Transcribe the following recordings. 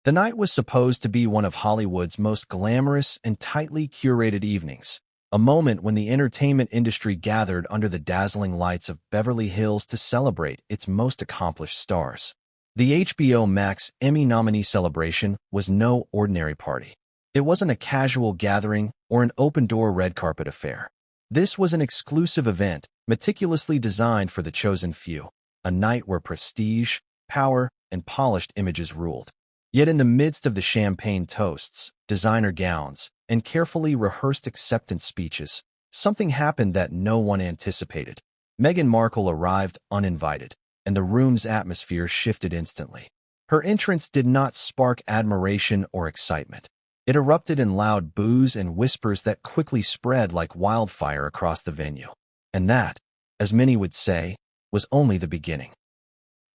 The night was supposed to be one of Hollywood's most glamorous and tightly curated evenings, a moment when the entertainment industry gathered under the dazzling lights of Beverly Hills to celebrate its most accomplished stars. The HBO Max Emmy nominee celebration was no ordinary party. It wasn't a casual gathering or an open-door red carpet affair. This was an exclusive event, meticulously designed for the chosen few, a night where prestige, power, and polished images ruled. Yet in the midst of the champagne toasts, designer gowns, and carefully rehearsed acceptance speeches, something happened that no one anticipated. Meghan Markle arrived uninvited, and the room's atmosphere shifted instantly. Her entrance did not spark admiration or excitement. It erupted in loud boos and whispers that quickly spread like wildfire across the venue. And that, as many would say, was only the beginning.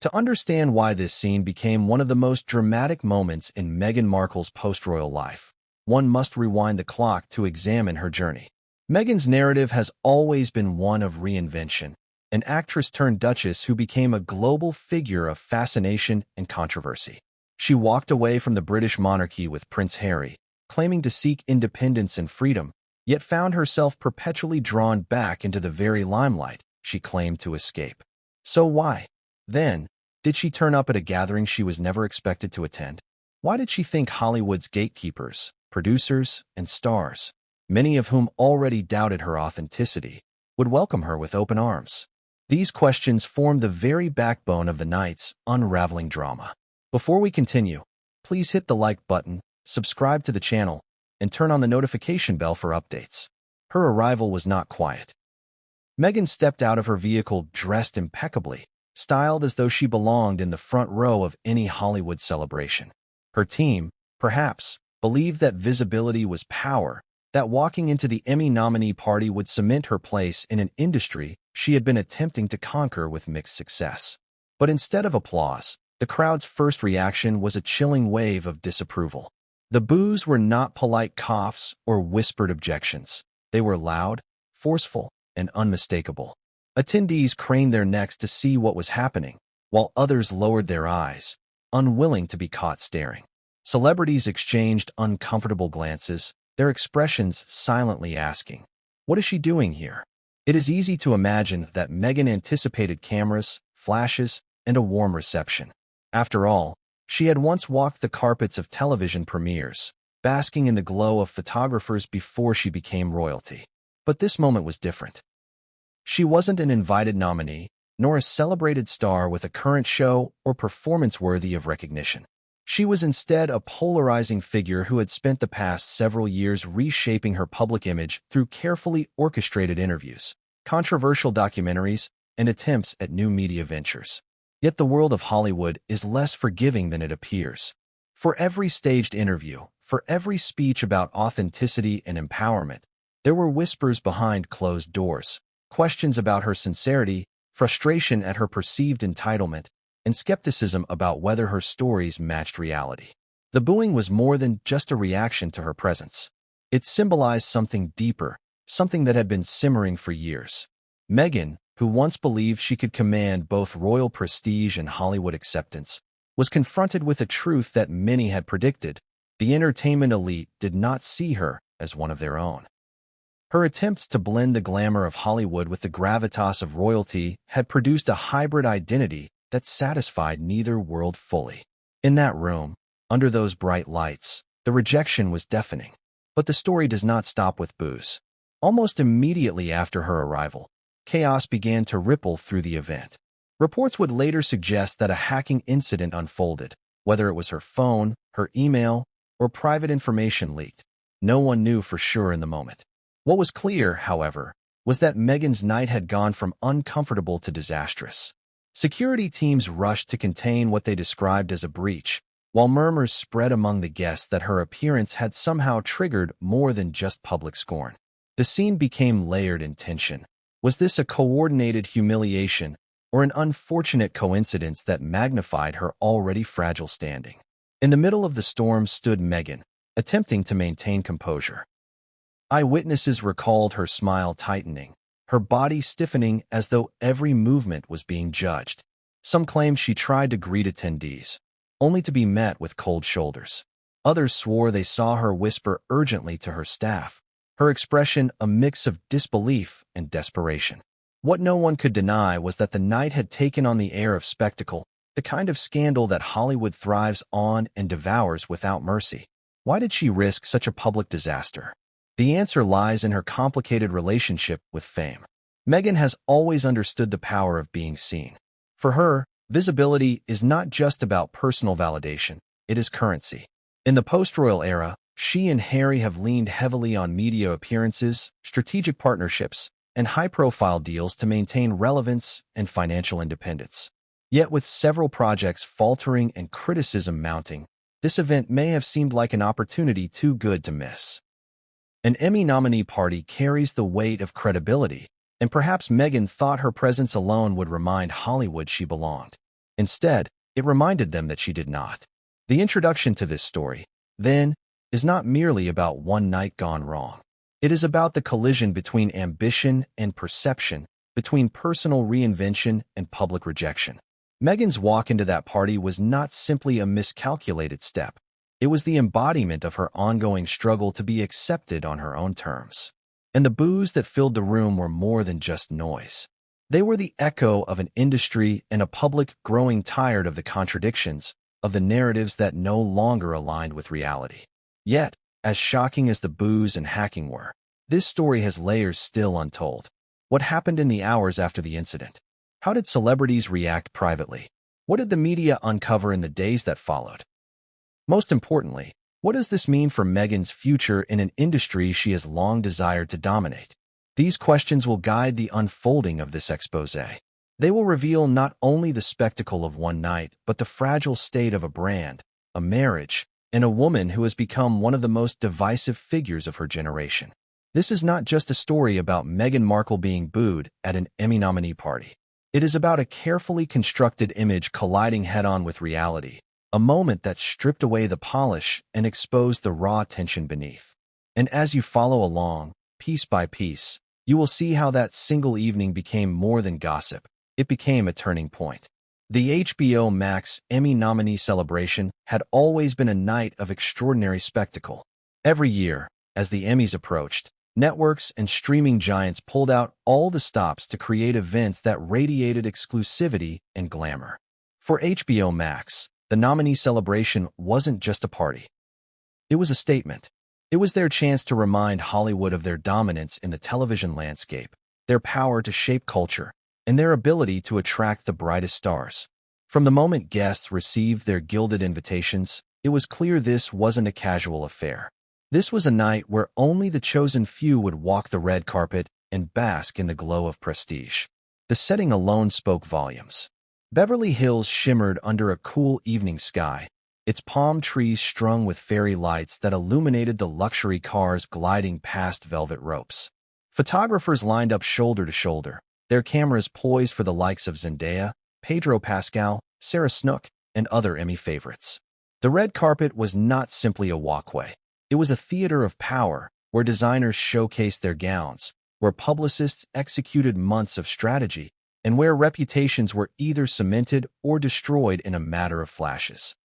To understand why this scene became one of the most dramatic moments in Meghan Markle's post-royal life, one must rewind the clock to examine her journey. Meghan's narrative has always been one of reinvention, an actress-turned-duchess who became a global figure of fascination and controversy. She walked away from the British monarchy with Prince Harry, claiming to seek independence and freedom, yet found herself perpetually drawn back into the very limelight she claimed to escape. So why, then, did she turn up at a gathering she was never expected to attend? Why did she think Hollywood's gatekeepers, producers, and stars, many of whom already doubted her authenticity, would welcome her with open arms? These questions formed the very backbone of the night's unraveling drama. Before we continue, please hit the like button, subscribe to the channel, and turn on the notification bell for updates. Her arrival was not quiet. Meghan stepped out of her vehicle dressed impeccably, styled as though she belonged in the front row of any Hollywood celebration. Her team, perhaps, believed that visibility was power, that walking into the Emmy nominee party would cement her place in an industry she had been attempting to conquer with mixed success. But instead of applause, the crowd's first reaction was a chilling wave of disapproval. The boos were not polite coughs or whispered objections. They were loud, forceful, and unmistakable. Attendees craned their necks to see what was happening, while others lowered their eyes, unwilling to be caught staring. Celebrities exchanged uncomfortable glances, their expressions silently asking, "What is she doing here?" It is easy to imagine that Meghan anticipated cameras, flashes, and a warm reception. After all, she had once walked the carpets of television premieres, basking in the glow of photographers before she became royalty. But this moment was different. She wasn't an invited nominee, nor a celebrated star with a current show or performance worthy of recognition. She was instead a polarizing figure who had spent the past several years reshaping her public image through carefully orchestrated interviews, controversial documentaries, and attempts at new media ventures. Yet the world of Hollywood is less forgiving than it appears. For every staged interview, for every speech about authenticity and empowerment, there were whispers behind closed doors, questions about her sincerity, frustration at her perceived entitlement, and skepticism about whether her stories matched reality. The booing was more than just a reaction to her presence. It symbolized something deeper, something that had been simmering for years. Meghan, who once believed she could command both royal prestige and Hollywood acceptance, was confronted with a truth that many had predicted. The entertainment elite did not see her as one of their own. Her attempts to blend the glamour of Hollywood with the gravitas of royalty had produced a hybrid identity that satisfied neither world fully. In that room, under those bright lights, the rejection was deafening. But the story does not stop with BOOES. Almost immediately after her arrival, chaos began to ripple through the event. Reports would later suggest that a hacking incident unfolded, whether it was her phone, her email, or private information leaked. No one knew for sure in the moment. What was clear, however, was that Meghan's night had gone from uncomfortable to disastrous. Security teams rushed to contain what they described as a breach, while murmurs spread among the guests that her appearance had somehow triggered more than just public scorn. The scene became layered in tension. Was this a coordinated humiliation or an unfortunate coincidence that magnified her already fragile standing? In the middle of the storm stood Meghan, attempting to maintain composure. Eyewitnesses recalled her smile tightening, her body stiffening as though every movement was being judged. Some claimed she tried to greet attendees, only to be met with cold shoulders. Others swore they saw her whisper urgently to her staff, her expression a mix of disbelief and desperation. What no one could deny was that the night had taken on the air of spectacle, the kind of scandal that Hollywood thrives on and devours without mercy. Why did she risk such a public disaster? The answer lies in her complicated relationship with fame. Meghan has always understood the power of being seen. For her, visibility is not just about personal validation, it is currency. In the post-royal era, she and Harry have leaned heavily on media appearances, strategic partnerships, and high-profile deals to maintain relevance and financial independence. Yet with several projects faltering and criticism mounting, this event may have seemed like an opportunity too good to miss. An Emmy nominee party carries the weight of credibility, and perhaps Meghan thought her presence alone would remind Hollywood she belonged. Instead, it reminded them that she did not. The introduction to this story, then, is not merely about one night gone wrong. It is about the collision between ambition and perception, between personal reinvention and public rejection. Meghan's walk into that party was not simply a miscalculated step. It was the embodiment of her ongoing struggle to be accepted on her own terms. And the boos that filled the room were more than just noise. They were the echo of an industry and a public growing tired of the contradictions, of the narratives that no longer aligned with reality. Yet, as shocking as the boos and hacking were, this story has layers still untold. What happened in the hours after the incident? How did celebrities react privately? What did the media uncover in the days that followed? Most importantly, what does this mean for Meghan's future in an industry she has long desired to dominate? These questions will guide the unfolding of this exposé. They will reveal not only the spectacle of one night, but the fragile state of a brand, a marriage, and a woman who has become one of the most divisive figures of her generation. This is not just a story about Meghan Markle being booed at an Emmy nominee party. It is about a carefully constructed image colliding head-on with reality, a moment that stripped away the polish and exposed the raw tension beneath. And as you follow along, piece by piece, you will see how that single evening became more than gossip. It became a turning point. The HBO Max Emmy nominee celebration had always been a night of extraordinary spectacle. Every year, as the Emmys approached, networks and streaming giants pulled out all the stops to create events that radiated exclusivity and glamour. For HBO Max, the nominee celebration wasn't just a party. It was a statement. It was their chance to remind Hollywood of their dominance in the television landscape, their power to shape culture, and their ability to attract the brightest stars. From the moment guests received their gilded invitations, it was clear this wasn't a casual affair. This was a night where only the chosen few would walk the red carpet and bask in the glow of prestige. The setting alone spoke volumes. Beverly Hills shimmered under a cool evening sky, its palm trees strung with fairy lights that illuminated the luxury cars gliding past velvet ropes. Photographers lined up shoulder to shoulder, their cameras poised for the likes of Zendaya, Pedro Pascal, Sarah Snook, and other Emmy favorites. The red carpet was not simply a walkway. It was a theater of power, where designers showcased their gowns, where publicists executed months of strategy, and where reputations were either cemented or destroyed in a matter of flashes.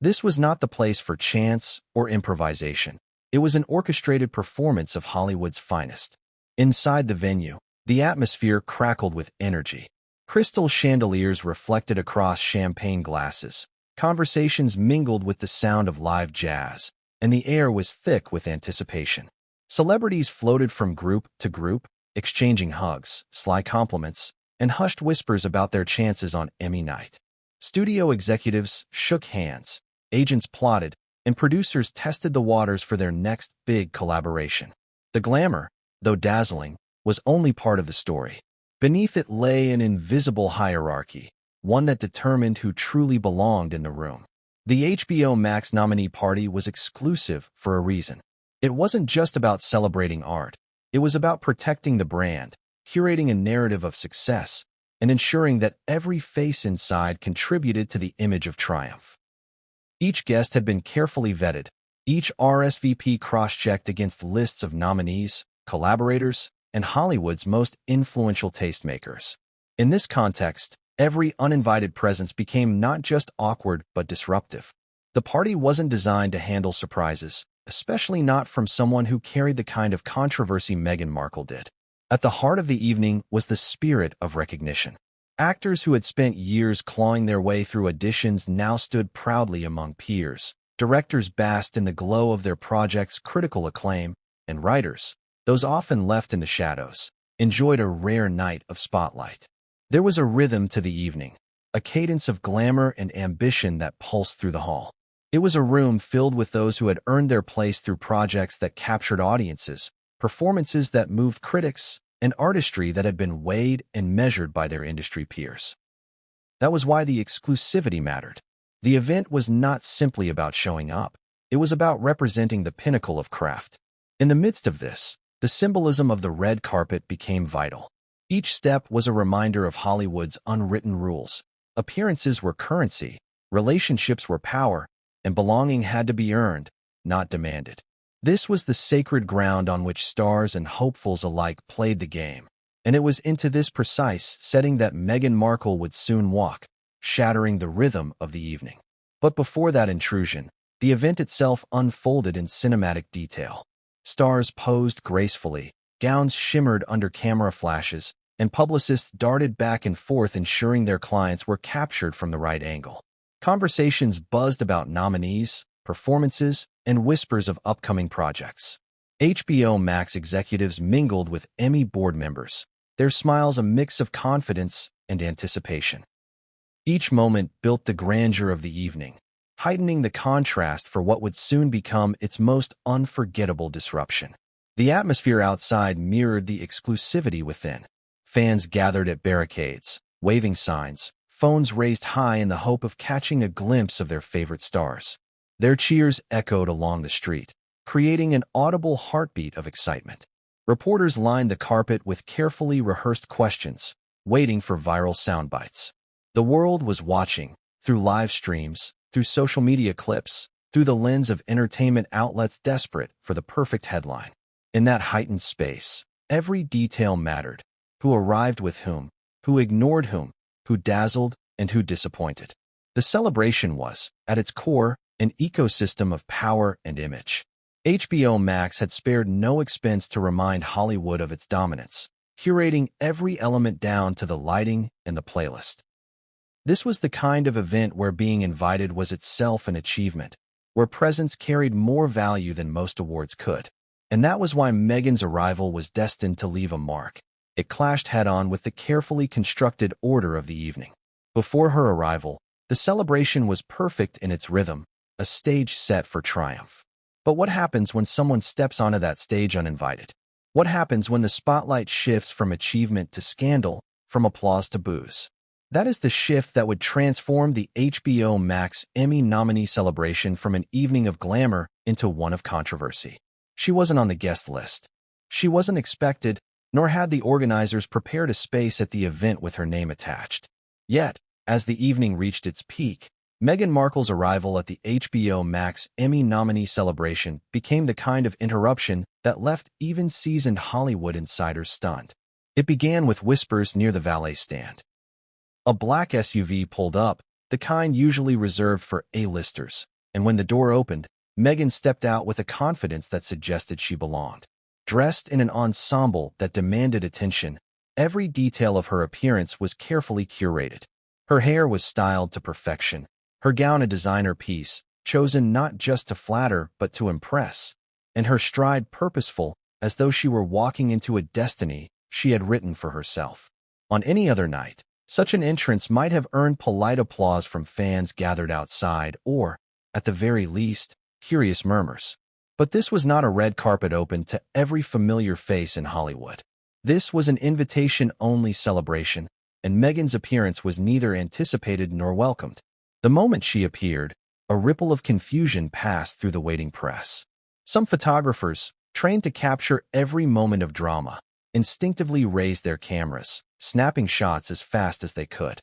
This was not the place for chance or improvisation. It was an orchestrated performance of Hollywood's finest. Inside the venue, the atmosphere crackled with energy. Crystal chandeliers reflected across champagne glasses. Conversations mingled with the sound of live jazz, and the air was thick with anticipation. Celebrities floated from group to group, exchanging hugs, sly compliments, and hushed whispers about their chances on Emmy night. Studio executives shook hands, agents plotted, and producers tested the waters for their next big collaboration. The glamour, though dazzling, was only part of the story. Beneath it lay an invisible hierarchy, one that determined who truly belonged in the room. The HBO Max nominee party was exclusive for a reason. It wasn't just about celebrating art. It was about protecting the brand, curating a narrative of success, and ensuring that every face inside contributed to the image of triumph. Each guest had been carefully vetted, each RSVP cross-checked against lists of nominees, collaborators, and Hollywood's most influential tastemakers. In this context, Every uninvited presence became not just awkward but disruptive. The party wasn't designed to handle surprises, especially not from someone who carried the kind of controversy Meghan Markle did. At the heart of the evening was the spirit of recognition. Actors who had spent years clawing their way through auditions now stood proudly among peers. Directors basked in the glow of their project's critical acclaim, and writers, those often left in the shadows, enjoyed a rare night of spotlight. There was a rhythm to the evening, a cadence of glamour and ambition that pulsed through the hall. It was a room filled with those who had earned their place through projects that captured audiences, performances that moved critics, and artistry that had been weighed and measured by their industry peers. That was why the exclusivity mattered. The event was not simply about showing up. It was about representing the pinnacle of craft. In the midst of this, the symbolism of the red carpet became vital. Each step was a reminder of Hollywood's unwritten rules. Appearances were currency, relationships were power, and belonging had to be earned, not demanded. This was the sacred ground on which stars and hopefuls alike played the game, and it was into this precise setting that Meghan Markle would soon walk, shattering the rhythm of the evening. But before that intrusion, the event itself unfolded in cinematic detail. Stars posed gracefully, gowns shimmered under camera flashes, and publicists darted back and forth ensuring their clients were captured from the right angle. Conversations buzzed about nominees, performances, and whispers of upcoming projects. HBO Max executives mingled with Emmy board members, their smiles a mix of confidence and anticipation. Each moment built the grandeur of the evening, heightening the contrast for what would soon become its most unforgettable disruption. The atmosphere outside mirrored the exclusivity within. Fans gathered at barricades, waving signs, phones raised high in the hope of catching a glimpse of their favorite stars. Their cheers echoed along the street, creating an audible heartbeat of excitement. Reporters lined the carpet with carefully rehearsed questions, waiting for viral soundbites. The world was watching, through live streams, through social media clips, through the lens of entertainment outlets desperate for the perfect headline. In that heightened space, every detail mattered. Who arrived with whom, who ignored whom, who dazzled and who disappointed. The celebration was, at its core, an ecosystem of power and image. HBO Max had spared no expense to remind Hollywood of its dominance, curating every element down to the lighting and the playlist. This was the kind of event where being invited was itself an achievement, where presence carried more value than most awards could. And that was why Meghan's arrival was destined to leave a mark. It clashed head-on with the carefully constructed order of the evening. Before her arrival, the celebration was perfect in its rhythm, a stage set for triumph. But what happens when someone steps onto that stage uninvited? What happens when the spotlight shifts from achievement to scandal, from applause to boos? That is the shift that would transform the HBO Max Emmy nominee celebration from an evening of glamour into one of controversy. She wasn't on the guest list. She wasn't expected, nor had the organizers prepared a space at the event with her name attached. Yet, as the evening reached its peak, Meghan Markle's arrival at the HBO Max Emmy nominee celebration became the kind of interruption that left even seasoned Hollywood insiders stunned. It began with whispers near the valet stand. A black SUV pulled up, the kind usually reserved for A-listers, and when the door opened, Meghan stepped out with a confidence that suggested she belonged. Dressed in an ensemble that demanded attention, every detail of her appearance was carefully curated. Her hair was styled to perfection, her gown a designer piece, chosen not just to flatter but to impress, and her stride purposeful, as though she were walking into a destiny she had written for herself. On any other night, such an entrance might have earned polite applause from fans gathered outside or, at the very least, curious murmurs. But this was not a red carpet open to every familiar face in Hollywood. This was an invitation-only celebration, and Meghan's appearance was neither anticipated nor welcomed. The moment she appeared, a ripple of confusion passed through the waiting press. Some photographers, trained to capture every moment of drama, instinctively raised their cameras, snapping shots as fast as they could.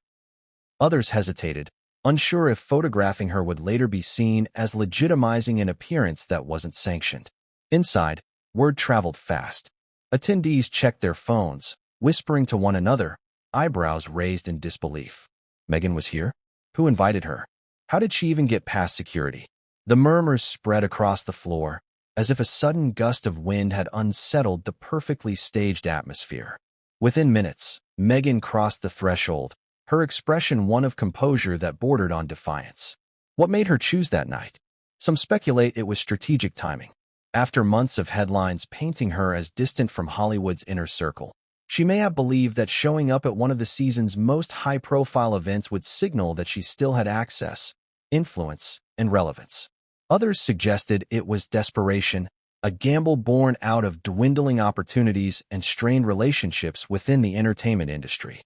Others hesitated, unsure if photographing her would later be seen as legitimizing an appearance that wasn't sanctioned. Inside, word traveled fast. Attendees checked their phones, whispering to one another, eyebrows raised in disbelief. Meghan was here? Who invited her? How did she even get past security? The murmurs spread across the floor, as if a sudden gust of wind had unsettled the perfectly staged atmosphere. Within minutes, Meghan crossed the threshold, her expression one of composure that bordered on defiance. What made her choose that night? Some speculate it was strategic timing. After months of headlines painting her as distant from Hollywood's inner circle, she may have believed that showing up at one of the season's most high-profile events would signal that she still had access, influence, and relevance. Others suggested it was desperation, a gamble born out of dwindling opportunities and strained relationships within the entertainment industry.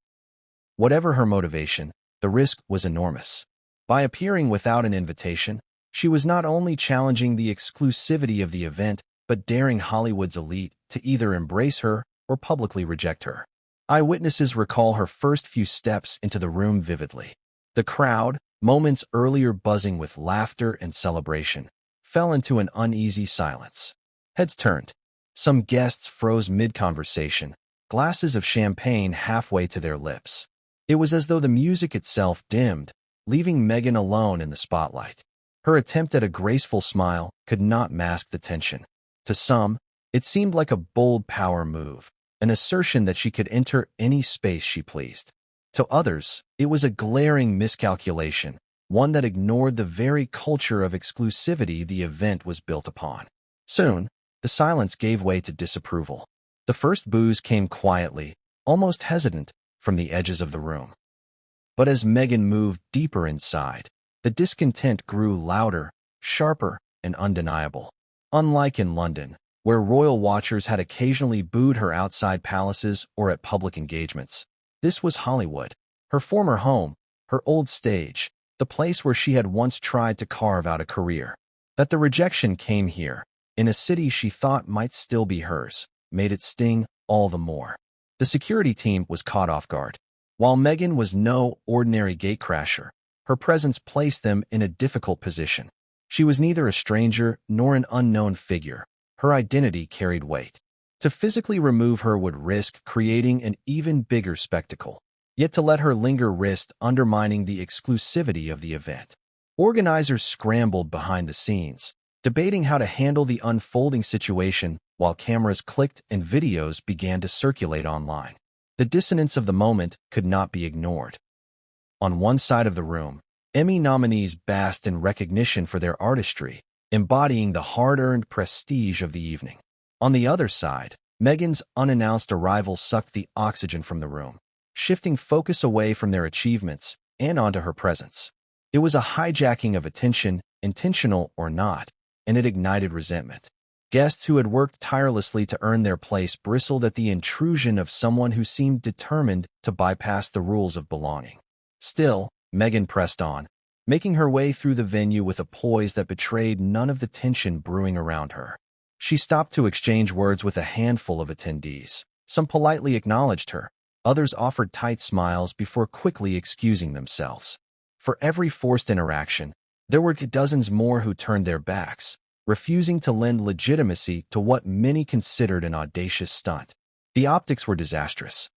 Whatever her motivation, the risk was enormous. By appearing without an invitation, she was not only challenging the exclusivity of the event, but daring Hollywood's elite to either embrace her or publicly reject her. Eyewitnesses recall her first few steps into the room vividly. The crowd, moments earlier buzzing with laughter and celebration, fell into an uneasy silence. Heads turned. Some guests froze mid-conversation, glasses of champagne halfway to their lips. It was as though the music itself dimmed, leaving Meghan alone in the spotlight. Her attempt at a graceful smile could not mask the tension. To some, it seemed like a bold power move, an assertion that she could enter any space she pleased. To others, it was a glaring miscalculation, one that ignored the very culture of exclusivity the event was built upon. Soon, the silence gave way to disapproval. The first boos came quietly, almost hesitant, from the edges of the room. But as Meghan moved deeper inside, the discontent grew louder, sharper, and undeniable. Unlike in London, where royal watchers had occasionally booed her outside palaces or at public engagements, this was Hollywood, her former home, her old stage, the place where she had once tried to carve out a career. That the rejection came here, in a city she thought might still be hers, made it sting all the more. The security team was caught off guard. While Meghan was no ordinary gatecrasher, her presence placed them in a difficult position. She was neither a stranger nor an unknown figure. Her identity carried weight. To physically remove her would risk creating an even bigger spectacle. Yet to let her linger risked undermining the exclusivity of the event. Organizers scrambled behind the scenes, debating how to handle the unfolding situation while cameras clicked and videos began to circulate online. The dissonance of the moment could not be ignored. On one side of the room, Emmy nominees basked in recognition for their artistry, embodying the hard-earned prestige of the evening. On the other side, Meghan's unannounced arrival sucked the oxygen from the room, shifting focus away from their achievements and onto her presence. It was a hijacking of attention, intentional or not, and it ignited resentment. Guests who had worked tirelessly to earn their place bristled at the intrusion of someone who seemed determined to bypass the rules of belonging. Still, Meghan pressed on, making her way through the venue with a poise that betrayed none of the tension brewing around her. She stopped to exchange words with a handful of attendees. Some politely acknowledged her, others offered tight smiles before quickly excusing themselves. For every forced interaction, there were dozens more who turned their backs, refusing to lend legitimacy to what many considered an audacious stunt. The optics were disastrous.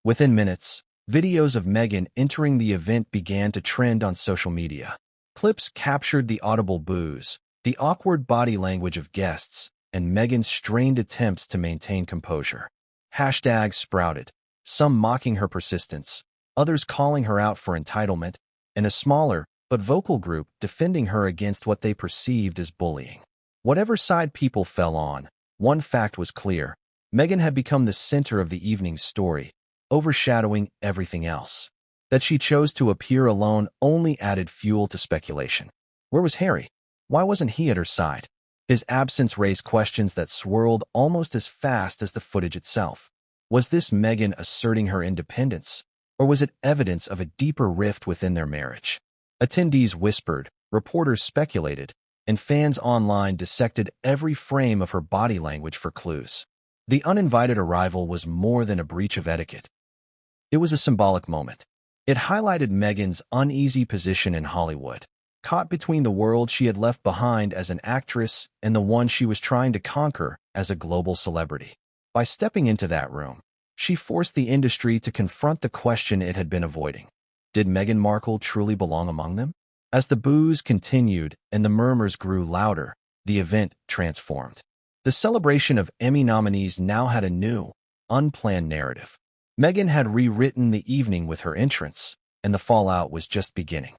Within minutes, videos of Meghan entering the event began to trend on social media. Clips captured the audible boos, the awkward body language of guests, and Meghan's strained attempts to maintain composure. Hashtags sprouted, some mocking her persistence, others calling her out for entitlement, and a smaller but vocal group defending her against what they perceived as bullying. Whatever side people fell on, one fact was clear: Meghan had become the center of the evening's story, overshadowing everything else. That she chose to appear alone only added fuel to speculation. Where was Harry? Why wasn't he at her side? His absence raised questions that swirled almost as fast as the footage itself. Was this Meghan asserting her independence, or was it evidence of a deeper rift within their marriage? Attendees whispered, reporters speculated, and fans online dissected every frame of her body language for clues. The uninvited arrival was more than a breach of etiquette. It was a symbolic moment. It highlighted Meghan's uneasy position in Hollywood, caught between the world she had left behind as an actress and the one she was trying to conquer as a global celebrity. By stepping into that room, She forced the industry to confront the question it had been avoiding. Did Meghan Markle truly belong among them? As the boos continued and the murmurs grew louder, the event transformed. The celebration of Emmy nominees now had a new, unplanned narrative. Meghan had rewritten the evening with her entrance, and the fallout was just beginning.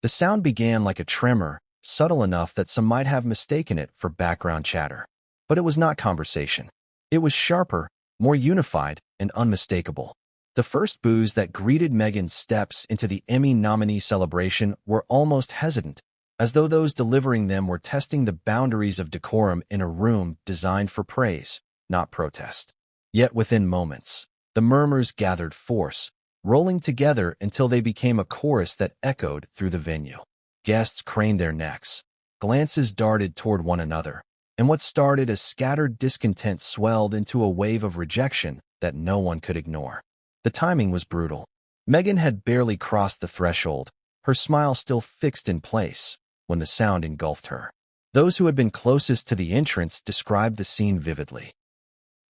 The sound began like a tremor, subtle enough that some might have mistaken it for background chatter. But it was not conversation. It was sharper, more unified, and unmistakable. The first boos that greeted Meghan's steps into the Emmy nominee celebration were almost hesitant, as though those delivering them were testing the boundaries of decorum in a room designed for praise, not protest. Yet within moments, the murmurs gathered force, rolling together until they became a chorus that echoed through the venue. Guests craned their necks. Glances darted toward one another, and what started as scattered discontent swelled into a wave of rejection that no one could ignore. The timing was brutal. Meghan had barely crossed the threshold, her smile still fixed in place, when the sound engulfed her. Those who had been closest to the entrance described the scene vividly.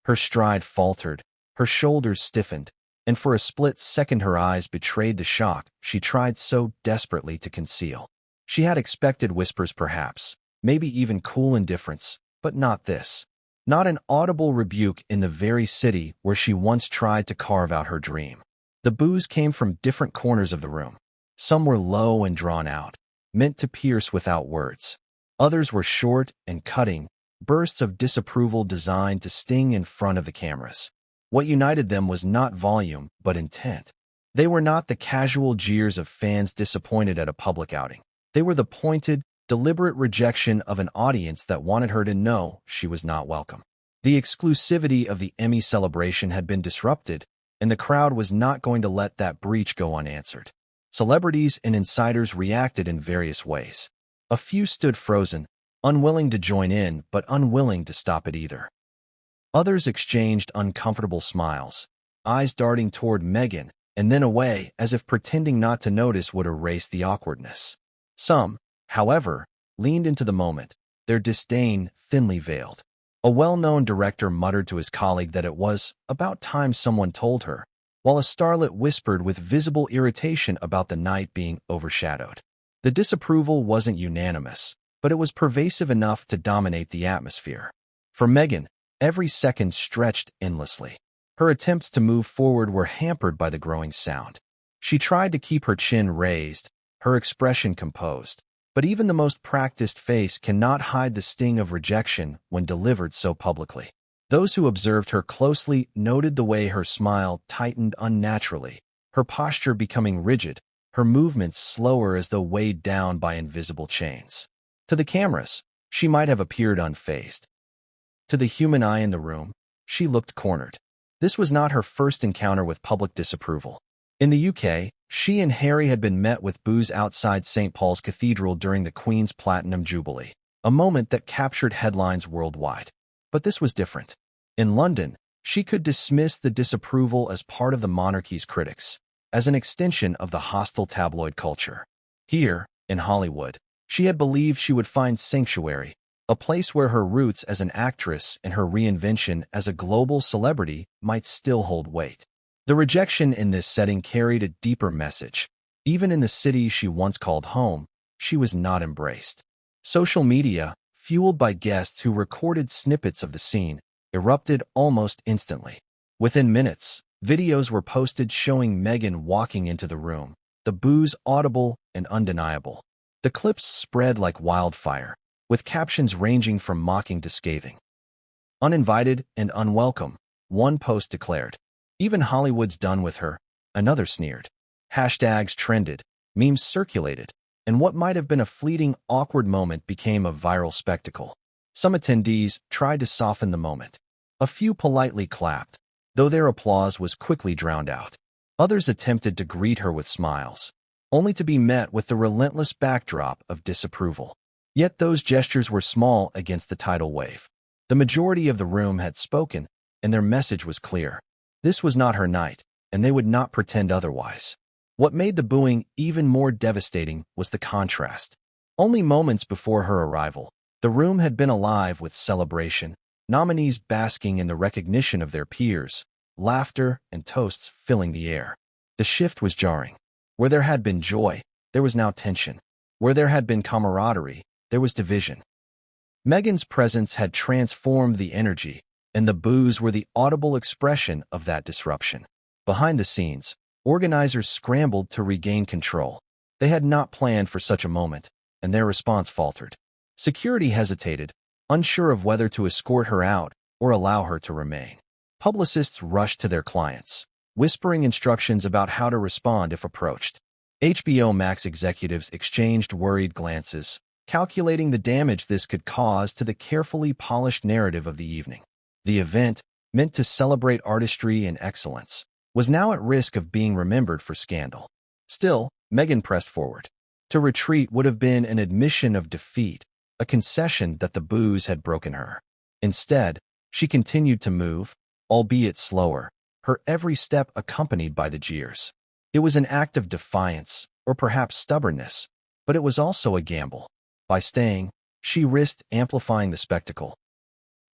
Her stride faltered, her shoulders stiffened, and for a split second her eyes betrayed the shock she tried so desperately to conceal. She had expected whispers perhaps, maybe even cool indifference, but not this. Not an audible rebuke in the very city where she once tried to carve out her dream. The boos came from different corners of the room. Some were low and drawn out, meant to pierce without words. Others were short and cutting, bursts of disapproval designed to sting in front of the cameras. What united them was not volume, but intent. They were not the casual jeers of fans disappointed at a public outing. They were the pointed, deliberate rejection of an audience that wanted her to know she was not welcome. The exclusivity of the Emmy celebration had been disrupted, and the crowd was not going to let that breach go unanswered. Celebrities and insiders reacted in various ways. A few stood frozen, unwilling to join in but unwilling to stop it either. Others exchanged uncomfortable smiles, eyes darting toward Meghan and then away as if pretending not to notice would erase the awkwardness. Some, however, leaned into the moment, their disdain thinly veiled. A well-known director muttered to his colleague that it was about time someone told her, while a starlet whispered with visible irritation about the night being overshadowed. The disapproval wasn't unanimous, but it was pervasive enough to dominate the atmosphere. For Meghan, every second stretched endlessly. Her attempts to move forward were hampered by the growing sound. She tried to keep her chin raised, her expression composed, but even the most practiced face cannot hide the sting of rejection when delivered so publicly. Those who observed her closely noted the way her smile tightened unnaturally, her posture becoming rigid, her movements slower as though weighed down by invisible chains. To the cameras, she might have appeared unfazed. To the human eye in the room, she looked cornered. This was not her first encounter with public disapproval. In the UK, she and Harry had been met with boos outside St. Paul's Cathedral during the Queen's Platinum Jubilee, a moment that captured headlines worldwide. But this was different. In London, she could dismiss the disapproval as part of the monarchy's critics, as an extension of the hostile tabloid culture. Here, in Hollywood, she had believed she would find sanctuary, a place where her roots as an actress and her reinvention as a global celebrity might still hold weight. The rejection in this setting carried a deeper message. Even in the city she once called home, she was not embraced. Social media, fueled by guests who recorded snippets of the scene, erupted almost instantly. Within minutes, videos were posted showing Meghan walking into the room, the boos audible and undeniable. The clips spread like wildfire, with captions ranging from mocking to scathing. Uninvited and unwelcome, one post declared. Even Hollywood's done with her, another sneered. Hashtags trended, memes circulated, and what might have been a fleeting, awkward moment became a viral spectacle. Some attendees tried to soften the moment. A few politely clapped, though their applause was quickly drowned out. Others attempted to greet her with smiles, only to be met with the relentless backdrop of disapproval. Yet those gestures were small against the tidal wave. The majority of the room had spoken, and their message was clear. This was not her night, and they would not pretend otherwise. What made the booing even more devastating was the contrast. Only moments before her arrival, the room had been alive with celebration, nominees basking in the recognition of their peers, laughter, and toasts filling the air. The shift was jarring. Where there had been joy, there was now tension. Where there had been camaraderie, there was division. Meghan's presence had transformed the energy, and the boos were the audible expression of that disruption. Behind the scenes, organizers scrambled to regain control. They had not planned for such a moment, and their response faltered. Security hesitated, unsure of whether to escort her out or allow her to remain. Publicists rushed to their clients, whispering instructions about how to respond if approached. HBO Max executives exchanged worried glances, calculating the damage this could cause to the carefully polished narrative of the evening. The event, meant to celebrate artistry and excellence, was now at risk of being remembered for scandal. Still, Meghan pressed forward. To retreat would have been an admission of defeat, a concession that the boos had broken her. Instead, she continued to move, albeit slower, her every step accompanied by the jeers. It was an act of defiance, or perhaps stubbornness, but it was also a gamble. By staying, she risked amplifying the spectacle.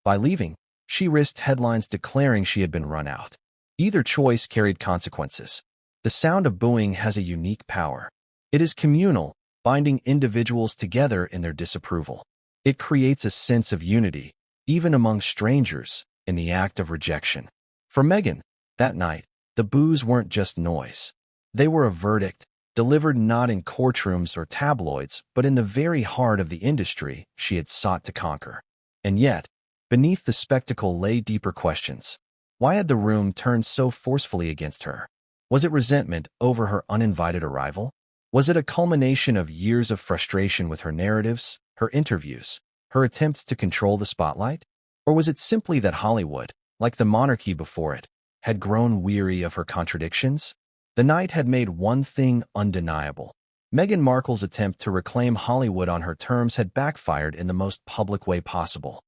By leaving, she risked headlines declaring she had been run out. Either choice carried consequences. The sound of booing has a unique power. It is communal, binding individuals together in their disapproval. It creates a sense of unity, even among strangers, in the act of rejection. For Meghan, that night, the boos weren't just noise. They were a verdict, delivered not in courtrooms or tabloids, but in the very heart of the industry she had sought to conquer. And yet, beneath the spectacle lay deeper questions. Why had the room turned so forcefully against her? Was it resentment over her uninvited arrival? Was it a culmination of years of frustration with her narratives, her interviews, her attempts to control the spotlight? Or was it simply that Hollywood, like the monarchy before it, had grown weary of her contradictions? The night had made one thing undeniable. Meghan Markle's attempt to reclaim Hollywood on her terms had backfired in the most public way possible.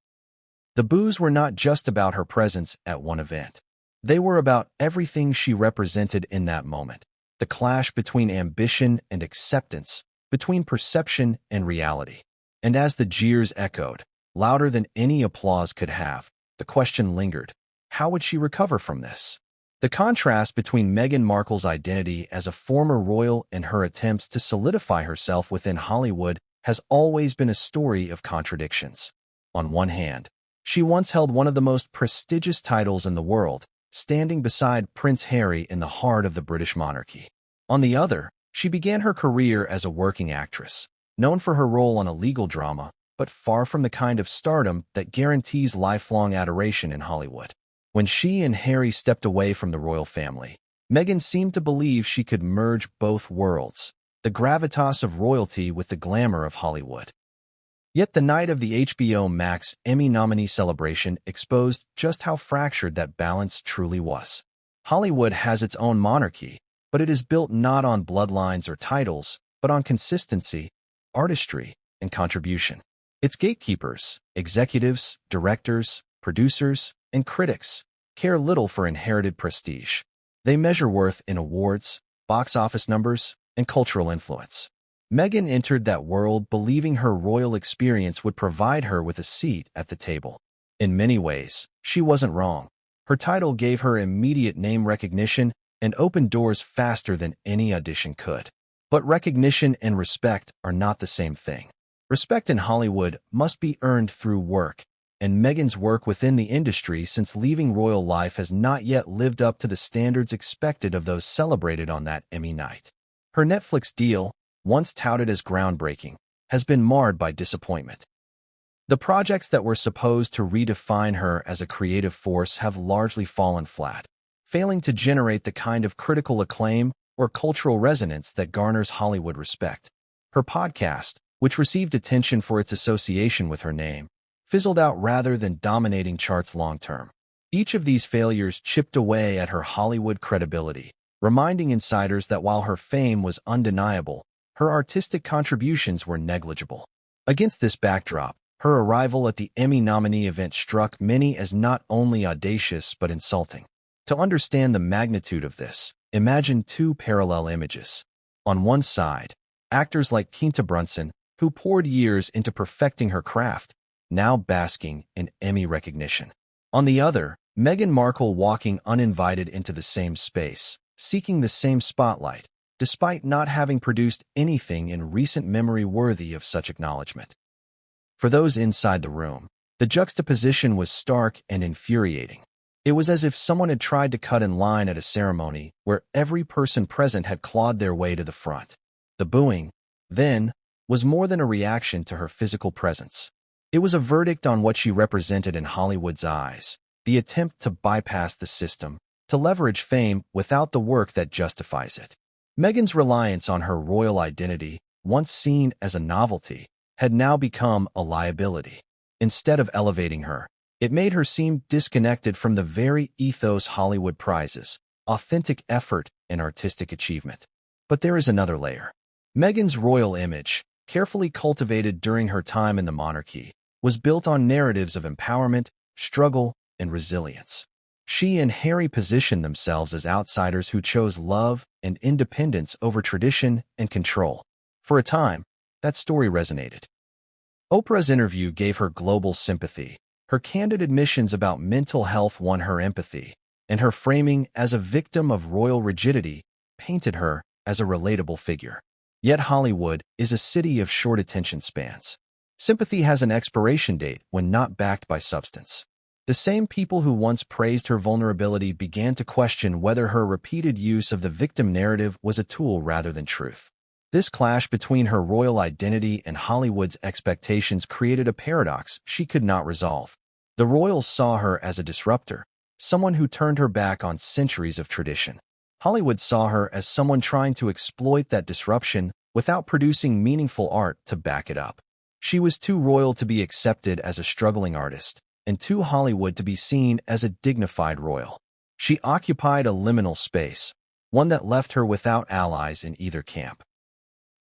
The boos were not just about her presence at one event. They were about everything she represented in that moment. The clash between ambition and acceptance, between perception and reality. And as the jeers echoed, louder than any applause could have, the question lingered. How would she recover from this? The contrast between Meghan Markle's identity as a former royal and her attempts to solidify herself within Hollywood has always been a story of contradictions. On one hand, she once held one of the most prestigious titles in the world, standing beside Prince Harry in the heart of the British monarchy. On the other, she began her career as a working actress, known for her role on a legal drama, but far from the kind of stardom that guarantees lifelong adoration in Hollywood. When she and Harry stepped away from the royal family, Meghan seemed to believe she could merge both worlds, the gravitas of royalty with the glamour of Hollywood. Yet the night of the HBO Max Emmy nominee celebration exposed just how fractured that balance truly was. Hollywood has its own monarchy, but it is built not on bloodlines or titles, but on consistency, artistry, and contribution. Its gatekeepers, executives, directors, producers, and critics care little for inherited prestige. They measure worth in awards, box office numbers, and cultural influence. Meghan entered that world believing her royal experience would provide her with a seat at the table. In many ways, she wasn't wrong. Her title gave her immediate name recognition and opened doors faster than any audition could. But recognition and respect are not the same thing. Respect in Hollywood must be earned through work, and Meghan's work within the industry since leaving royal life has not yet lived up to the standards expected of those celebrated on that Emmy night. Her Netflix deal, once touted as groundbreaking, has been marred by disappointment. The projects that were supposed to redefine her as a creative force have largely fallen flat, failing to generate the kind of critical acclaim or cultural resonance that garners Hollywood respect. Her podcast, which received attention for its association with her name, fizzled out rather than dominating charts long-term. Each of these failures chipped away at her Hollywood credibility, reminding insiders that while her fame was undeniable, her artistic contributions were negligible. Against this backdrop, her arrival at the Emmy nominee event struck many as not only audacious but insulting. To understand the magnitude of this, imagine two parallel images. On one side, actors like Quinta Brunson, who poured years into perfecting her craft, now basking in Emmy recognition. On the other, Meghan Markle walking uninvited into the same space, seeking the same spotlight, despite not having produced anything in recent memory worthy of such acknowledgement. For those inside the room, the juxtaposition was stark and infuriating. It was as if someone had tried to cut in line at a ceremony where every person present had clawed their way to the front. The booing, then, was more than a reaction to her physical presence. It was a verdict on what she represented in Hollywood's eyes, the attempt to bypass the system, to leverage fame without the work that justifies it. Meghan's reliance on her royal identity, once seen as a novelty, had now become a liability. Instead of elevating her, it made her seem disconnected from the very ethos Hollywood prizes: authentic effort and artistic achievement. But there is another layer. Meghan's royal image, carefully cultivated during her time in the monarchy, was built on narratives of empowerment, struggle, and resilience. She and Harry positioned themselves as outsiders who chose love and independence over tradition and control. For a time, that story resonated. Oprah's interview gave her global sympathy. Her candid admissions about mental health won her empathy, and her framing as a victim of royal rigidity painted her as a relatable figure. Yet Hollywood is a city of short attention spans. Sympathy has an expiration date when not backed by substance. The same people who once praised her vulnerability began to question whether her repeated use of the victim narrative was a tool rather than truth. This clash between her royal identity and Hollywood's expectations created a paradox she could not resolve. The royals saw her as a disruptor, someone who turned her back on centuries of tradition. Hollywood saw her as someone trying to exploit that disruption without producing meaningful art to back it up. She was too royal to be accepted as a struggling artist, and too Hollywood to be seen as a dignified royal. She occupied a liminal space, one that left her without allies in either camp.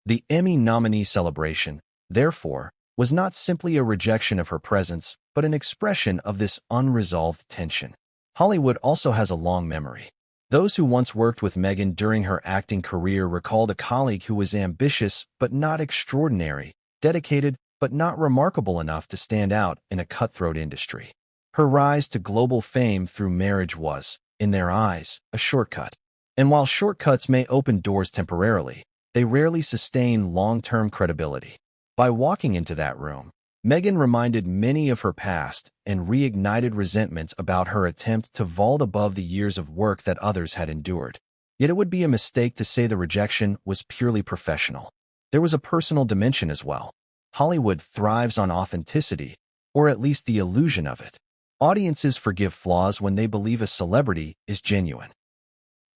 The Emmy nominee celebration, therefore, was not simply a rejection of her presence, but an expression of this unresolved tension. Hollywood also has a long memory. Those who once worked with Meghan during her acting career recalled a colleague who was ambitious but not extraordinary, dedicated but not remarkable enough to stand out in a cutthroat industry. Her rise to global fame through marriage was, in their eyes, a shortcut. And while shortcuts may open doors temporarily, they rarely sustain long-term credibility. By walking into that room, Meghan reminded many of her past and reignited resentments about her attempt to vault above the years of work that others had endured. Yet it would be a mistake to say the rejection was purely professional. There was a personal dimension as well. Hollywood thrives on authenticity, or at least the illusion of it. Audiences forgive flaws when they believe a celebrity is genuine.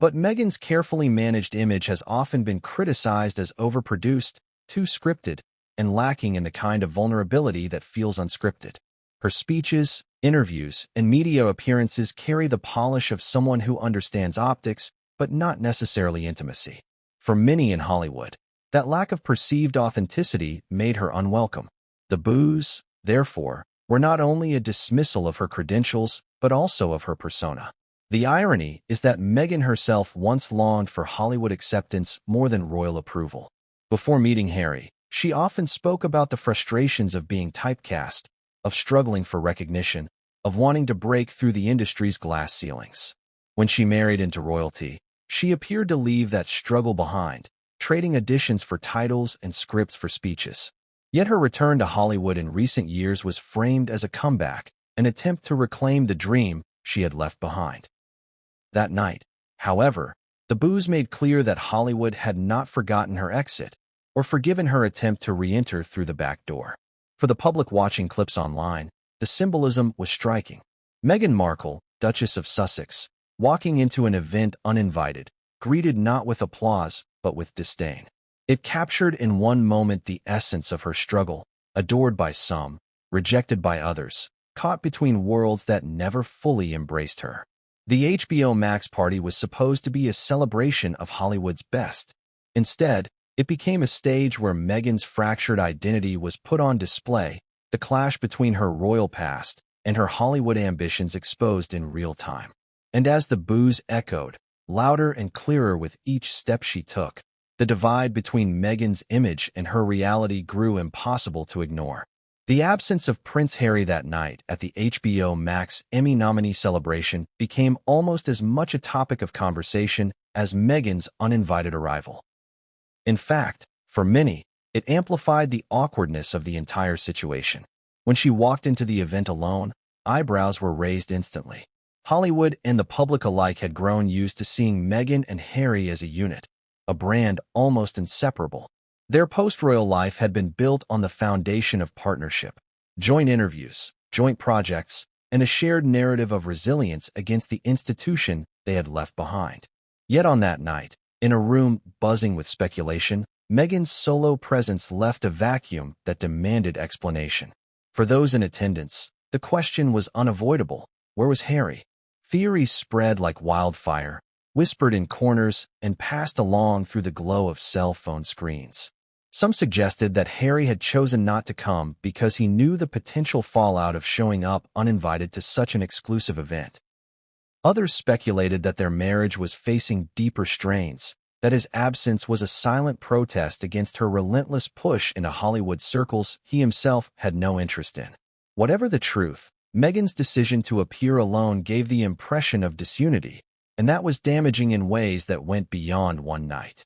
But Meghan's carefully managed image has often been criticized as overproduced, too scripted, and lacking in the kind of vulnerability that feels unscripted. Her speeches, interviews, and media appearances carry the polish of someone who understands optics, but not necessarily intimacy. For many in Hollywood, that lack of perceived authenticity made her unwelcome. The BOOES, therefore, were not only a dismissal of her credentials, but also of her persona. The irony is that Meghan herself once longed for Hollywood acceptance more than royal approval. Before meeting Harry, she often spoke about the frustrations of being typecast, of struggling for recognition, of wanting to break through the industry's glass ceilings. When she married into royalty, she appeared to leave that struggle behind, trading auditions for titles and scripts for speeches. Yet her return to Hollywood in recent years was framed as a comeback, an attempt to reclaim the dream she had left behind. That night, however, the BOOES made clear that Hollywood had not forgotten her exit, or forgiven her attempt to re-enter through the back door. For the public watching clips online, the symbolism was striking. Meghan Markle, Duchess of Sussex, walking into an event uninvited, greeted not with applause, but with disdain. It captured in one moment the essence of her struggle, adored by some, rejected by others, caught between worlds that never fully embraced her. The HBO Max party was supposed to be a celebration of Hollywood's best. Instead, it became a stage where Meghan's fractured identity was put on display, the clash between her royal past and her Hollywood ambitions exposed in real time. And as the BOOES echoed, louder and clearer with each step she took, the divide between Meghan's image and her reality grew impossible to ignore. The absence of Prince Harry that night at the HBO Max Emmy nominee celebration became almost as much a topic of conversation as Meghan's uninvited arrival. In fact, for many, it amplified the awkwardness of the entire situation. When she walked into the event alone, eyebrows were raised instantly. Hollywood and the public alike had grown used to seeing Meghan and Harry as a unit, a brand almost inseparable. Their post-royal life had been built on the foundation of partnership, joint interviews, joint projects, and a shared narrative of resilience against the institution they had left behind. Yet on that night, in a room buzzing with speculation, Meghan's solo presence left a vacuum that demanded explanation. For those in attendance, the question was unavoidable. Where was Harry? Theories spread like wildfire, whispered in corners, and passed along through the glow of cell phone screens. Some suggested that Harry had chosen not to come because he knew the potential fallout of showing up uninvited to such an exclusive event. Others speculated that their marriage was facing deeper strains, that his absence was a silent protest against her relentless push into Hollywood circles he himself had no interest in. Whatever the truth, Meghan's decision to appear alone gave the impression of disunity, and that was damaging in ways that went beyond one night.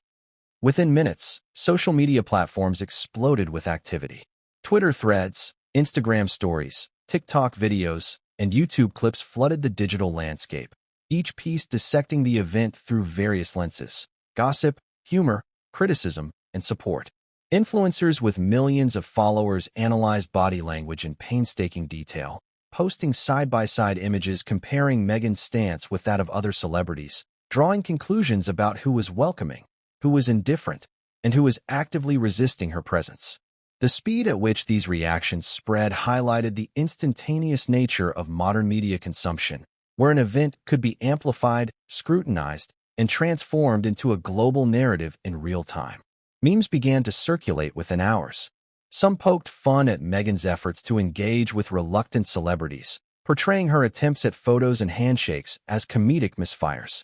Within minutes, social media platforms exploded with activity. Twitter threads, Instagram stories, TikTok videos, and YouTube clips flooded the digital landscape, each piece dissecting the event through various lenses: gossip, humor, criticism, and support. Influencers with millions of followers analyzed body language in painstaking detail, posting side-by-side images comparing Meghan's stance with that of other celebrities, drawing conclusions about who was welcoming, who was indifferent, and who was actively resisting her presence. The speed at which these reactions spread highlighted the instantaneous nature of modern media consumption, where an event could be amplified, scrutinized, and transformed into a global narrative in real time. Memes began to circulate within hours. Some poked fun at Meghan's efforts to engage with reluctant celebrities, portraying her attempts at photos and handshakes as comedic misfires.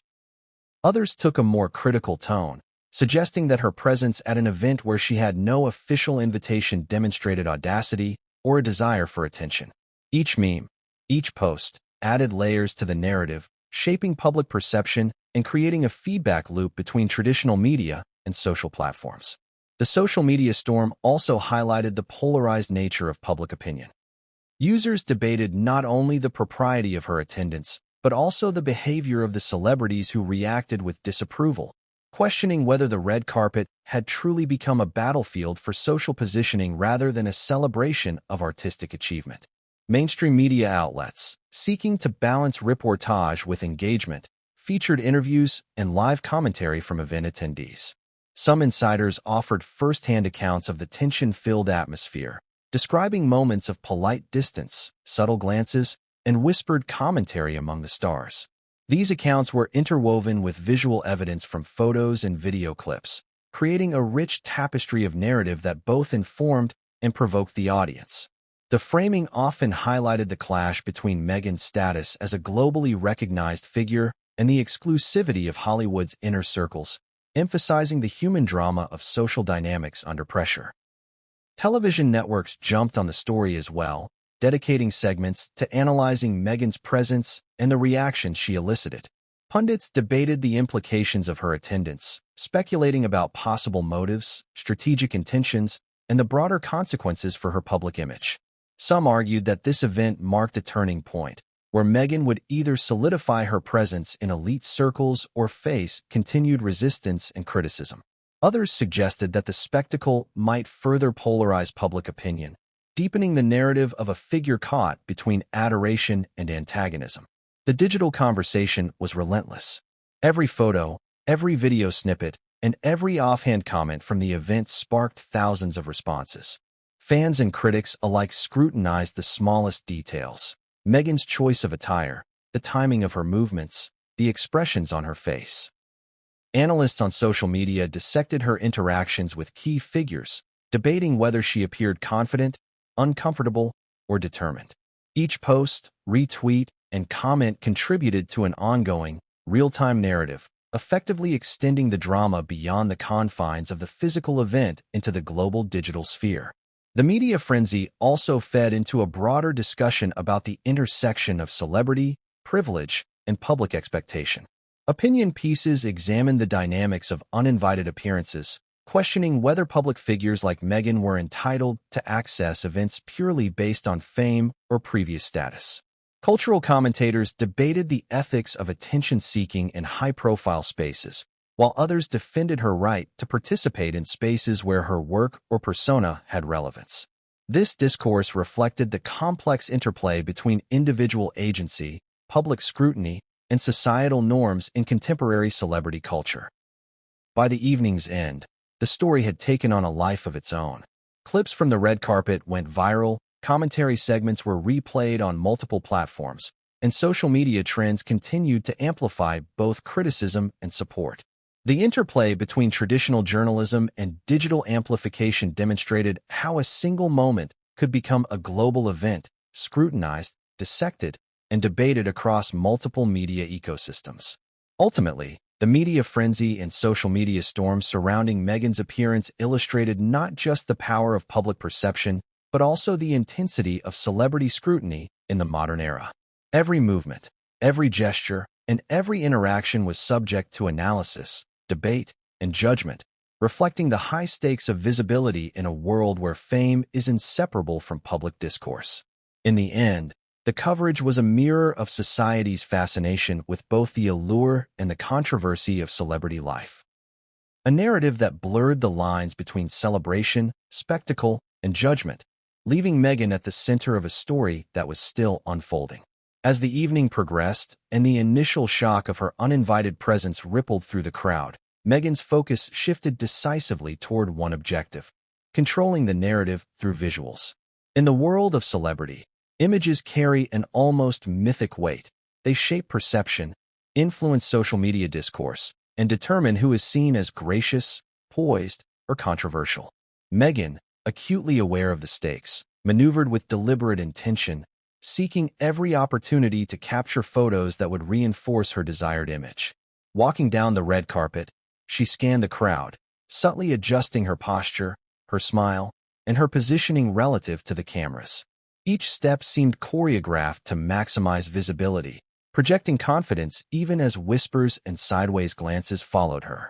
Others took a more critical tone, suggesting that her presence at an event where she had no official invitation demonstrated audacity or a desire for attention. Each meme, each post, added layers to the narrative, shaping public perception and creating a feedback loop between traditional media and social platforms. The social media storm also highlighted the polarized nature of public opinion. Users debated not only the propriety of her attendance, but also the behavior of the celebrities who reacted with disapproval, questioning whether the red carpet had truly become a battlefield for social positioning rather than a celebration of artistic achievement. Mainstream media outlets, seeking to balance reportage with engagement, featured interviews and live commentary from event attendees. Some insiders offered first-hand accounts of the tension-filled atmosphere, describing moments of polite distance, subtle glances, and whispered commentary among the stars. These accounts were interwoven with visual evidence from photos and video clips, creating a rich tapestry of narrative that both informed and provoked the audience. The framing often highlighted the clash between Meghan's status as a globally recognized figure and the exclusivity of Hollywood's inner circles, emphasizing the human drama of social dynamics under pressure. Television networks jumped on the story as well, dedicating segments to analyzing Meghan's presence and the reactions she elicited. Pundits debated the implications of her attendance, speculating about possible motives, strategic intentions, and the broader consequences for her public image. Some argued that this event marked a turning point, where Meghan would either solidify her presence in elite circles or face continued resistance and criticism. Others suggested that the spectacle might further polarize public opinion, deepening the narrative of a figure caught between adoration and antagonism. The digital conversation was relentless. Every photo, every video snippet, and every offhand comment from the event sparked thousands of responses. Fans and critics alike scrutinized the smallest details: Meghan's choice of attire, the timing of her movements, the expressions on her face. Analysts on social media dissected her interactions with key figures, debating whether she appeared confident, uncomfortable, or determined. Each post, retweet, and comment contributed to an ongoing, real-time narrative, effectively extending the drama beyond the confines of the physical event into the global digital sphere. The media frenzy also fed into a broader discussion about the intersection of celebrity, privilege, and public expectation. Opinion pieces examined the dynamics of uninvited appearances, questioning whether public figures like Meghan were entitled to access events purely based on fame or previous status. Cultural commentators debated the ethics of attention-seeking in high-profile spaces, while others defended her right to participate in spaces where her work or persona had relevance. This discourse reflected the complex interplay between individual agency, public scrutiny, and societal norms in contemporary celebrity culture. By the evening's end, the story had taken on a life of its own. Clips from the red carpet went viral, commentary segments were replayed on multiple platforms, and social media trends continued to amplify both criticism and support. The interplay between traditional journalism and digital amplification demonstrated how a single moment could become a global event, scrutinized, dissected, and debated across multiple media ecosystems. Ultimately, the media frenzy and social media storm surrounding Meghan's appearance illustrated not just the power of public perception, but also the intensity of celebrity scrutiny in the modern era. Every movement, every gesture, and every interaction was subject to analysis, debate, and judgment, reflecting the high stakes of visibility in a world where fame is inseparable from public discourse. In the end, the coverage was a mirror of society's fascination with both the allure and the controversy of celebrity life. A narrative that blurred the lines between celebration, spectacle, and judgment, leaving Meghan at the center of a story that was still unfolding. As the evening progressed and the initial shock of her uninvited presence rippled through the crowd, Meghan's focus shifted decisively toward one objective: controlling the narrative through visuals. In the world of celebrity, images carry an almost mythic weight. They shape perception, influence social media discourse, and determine who is seen as gracious, poised, or controversial. Meghan, acutely aware of the stakes, maneuvered with deliberate intention, seeking every opportunity to capture photos that would reinforce her desired image. Walking down the red carpet, she scanned the crowd, subtly adjusting her posture, her smile, and her positioning relative to the cameras. Each step seemed choreographed to maximize visibility, projecting confidence even as whispers and sideways glances followed her.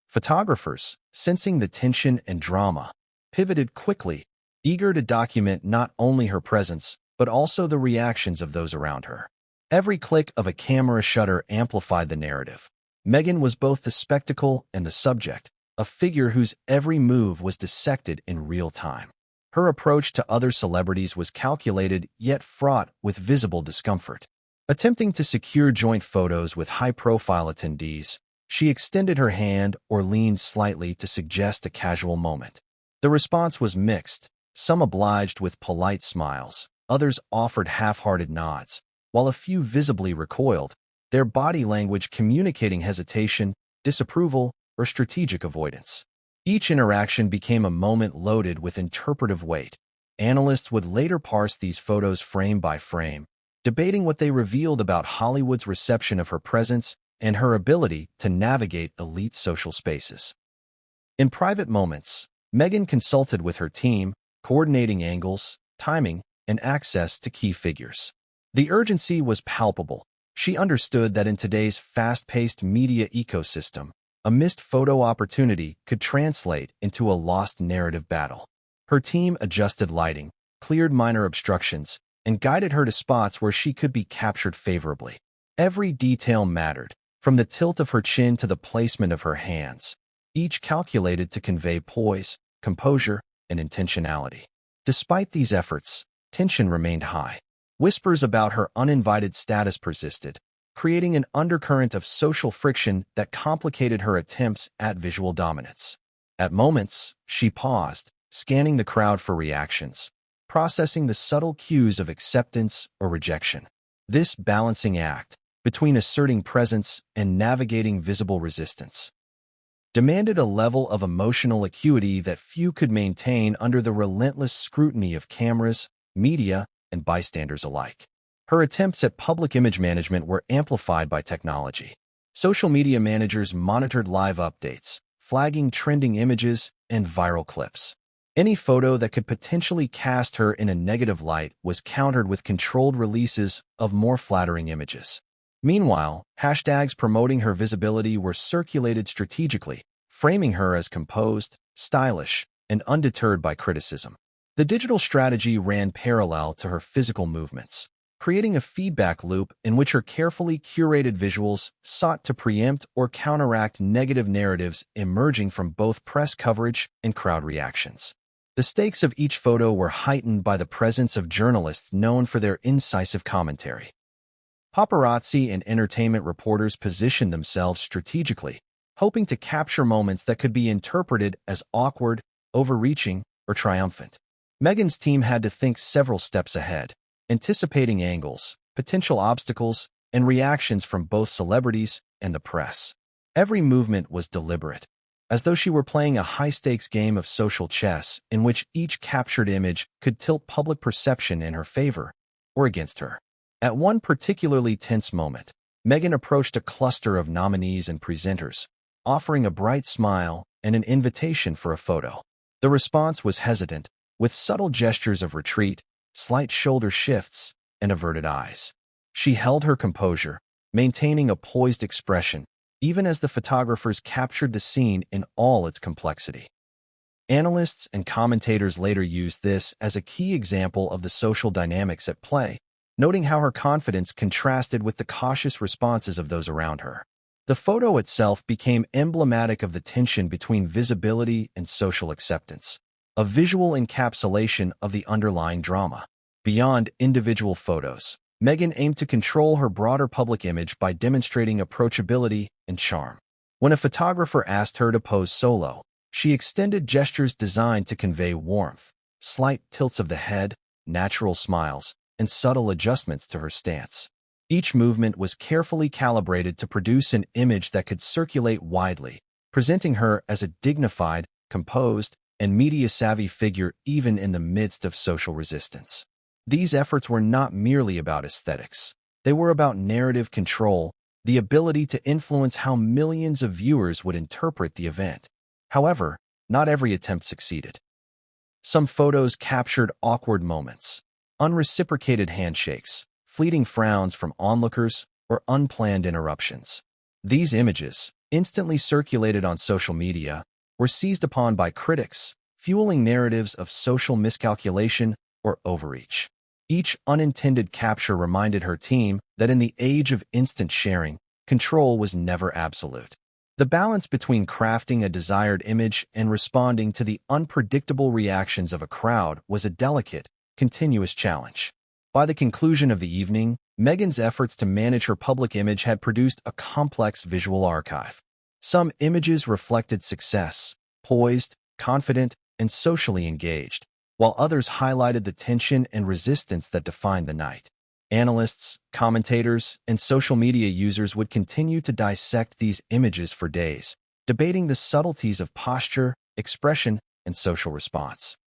Photographers, sensing the tension and drama, pivoted quickly, eager to document not only her presence, but also the reactions of those around her. Every click of a camera shutter amplified the narrative. Meghan was both the spectacle and the subject, a figure whose every move was dissected in real time. Her approach to other celebrities was calculated yet fraught with visible discomfort. Attempting to secure joint photos with high-profile attendees, she extended her hand or leaned slightly to suggest a casual moment. The response was mixed. Some obliged with polite smiles, others offered half-hearted nods, while a few visibly recoiled, their body language communicating hesitation, disapproval, or strategic avoidance. Each interaction became a moment loaded with interpretive weight. Analysts would later parse these photos frame by frame, debating what they revealed about Hollywood's reception of her presence and her ability to navigate elite social spaces. In private moments, Meghan consulted with her team, coordinating angles, timing, and access to key figures. The urgency was palpable. She understood that in today's fast-paced media ecosystem, a missed photo opportunity could translate into a lost narrative battle. Her team adjusted lighting, cleared minor obstructions, and guided her to spots where she could be captured favorably. Every detail mattered, from the tilt of her chin to the placement of her hands, each calculated to convey poise, composure, and intentionality. Despite these efforts, tension remained high. Whispers about her uninvited status persisted, creating an undercurrent of social friction that complicated her attempts at visual dominance. At moments, she paused, scanning the crowd for reactions, processing the subtle cues of acceptance or rejection. This balancing act, between asserting presence and navigating visible resistance, demanded a level of emotional acuity that few could maintain under the relentless scrutiny of cameras, media, and bystanders alike. Her attempts at public image management were amplified by technology. Social media managers monitored live updates, flagging trending images and viral clips. Any photo that could potentially cast her in a negative light was countered with controlled releases of more flattering images. Meanwhile, hashtags promoting her visibility were circulated strategically, framing her as composed, stylish, and undeterred by criticism. The digital strategy ran parallel to her physical movements, creating a feedback loop in which her carefully curated visuals sought to preempt or counteract negative narratives emerging from both press coverage and crowd reactions. The stakes of each photo were heightened by the presence of journalists known for their incisive commentary. Paparazzi and entertainment reporters positioned themselves strategically, hoping to capture moments that could be interpreted as awkward, overreaching, or triumphant. Meghan's team had to think several steps ahead, anticipating angles, potential obstacles, and reactions from both celebrities and the press. Every movement was deliberate, as though she were playing a high-stakes game of social chess in which each captured image could tilt public perception in her favor or against her. At one particularly tense moment, Meghan approached a cluster of nominees and presenters, offering a bright smile and an invitation for a photo. The response was hesitant, with subtle gestures of retreat, slight shoulder shifts, and averted eyes. She held her composure, maintaining a poised expression, even as the photographers captured the scene in all its complexity. Analysts and commentators later used this as a key example of the social dynamics at play, noting how her confidence contrasted with the cautious responses of those around her. The photo itself became emblematic of the tension between visibility and social acceptance, a visual encapsulation of the underlying drama. Beyond individual photos, Meghan aimed to control her broader public image by demonstrating approachability and charm. When a photographer asked her to pose solo, she extended gestures designed to convey warmth, slight tilts of the head, natural smiles, and subtle adjustments to her stance. Each movement was carefully calibrated to produce an image that could circulate widely, presenting her as a dignified, composed, and media-savvy figure even in the midst of social resistance. These efforts were not merely about aesthetics. They were about narrative control, the ability to influence how millions of viewers would interpret the event. However, not every attempt succeeded. Some photos captured awkward moments, unreciprocated handshakes, fleeting frowns from onlookers, or unplanned interruptions. These images, instantly circulated on social media, were seized upon by critics, fueling narratives of social miscalculation or overreach. Each unintended capture reminded her team that in the age of instant sharing, control was never absolute. The balance between crafting a desired image and responding to the unpredictable reactions of a crowd was a delicate, continuous challenge. By the conclusion of the evening, Meghan's efforts to manage her public image had produced a complex visual archive. Some images reflected success, poised, confident, and socially engaged, while others highlighted the tension and resistance that defined the night. Analysts, commentators, and social media users would continue to dissect these images for days, debating the subtleties of posture, expression, and social response.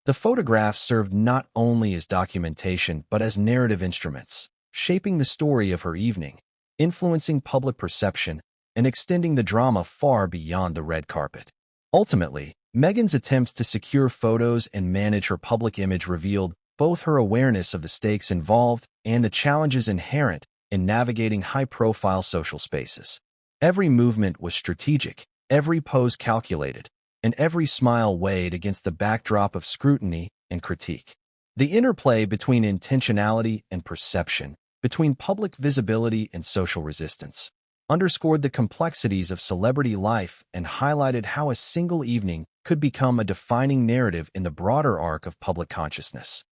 The photographs served not only as documentation but as narrative instruments, shaping the story of her evening, influencing public perception, and extending the drama far beyond the red carpet. Ultimately, Meghan's attempts to secure photos and manage her public image revealed both her awareness of the stakes involved and the challenges inherent in navigating high-profile social spaces. Every movement was strategic, every pose calculated, and every smile weighed against the backdrop of scrutiny and critique. The interplay between intentionality and perception, between public visibility and social resistance, underscored the complexities of celebrity life and highlighted how a single evening could become a defining narrative in the broader arc of public consciousness.